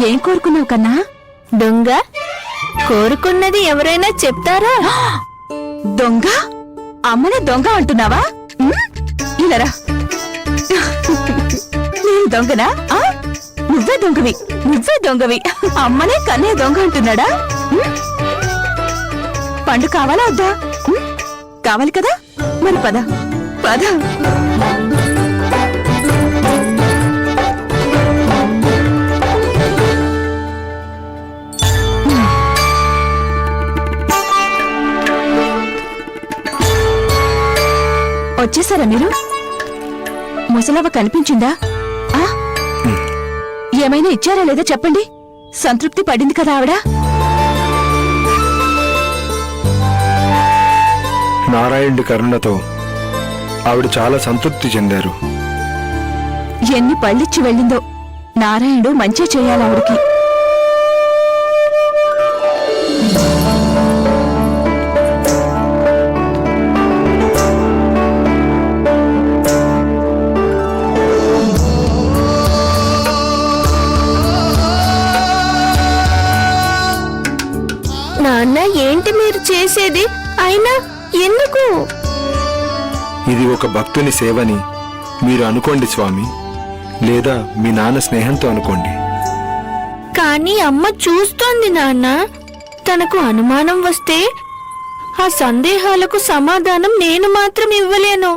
ఏం కోరుకున్నావు కన్నా? దొంగ కోరుకున్నది ఎవరైనా చెప్తారా? దొంగ? అమ్మనే దొంగ అంటున్నావా? ఇలారా, నేను దొంగనా? నువ్వే దొంగవి, నువ్వే దొంగవి. అమ్మనే కన్నే దొంగ అంటున్నాడా? పండు కావాలా వద్దా? కావాలి కదా, మరి పద పద. వచ్చేసారా మీరు? ముసలవ్వ కనిపించిందా? ఏమైనా ఇచ్చారా లేదా చెప్పండి. సంతృప్తి పడింది కదా ఆవిడ? నారాయణుడి కరుణతో ఆవిడ చాలా సంతృప్తి చెందారు. ఎన్ని పళ్ళిచ్చి వెళ్ళిందో. నారాయణుడు మంచి చేయాలి ఆవిడికి. నాన్న, ఏంటి మీరు చేసేది? అయినా ఎందుకు? ఇది ఒక భక్తుని సేవని మీరు అనుకోండి స్వామి, లేదా మీ నాన్న స్నేహంతో అనుకోండి. కానీ అమ్మ చూస్తోంది నాన్న. తనకు అనుమానం వస్తే ఆ సందేహాలకు సమాధానం నేను మాత్రం ఇవ్వలేను.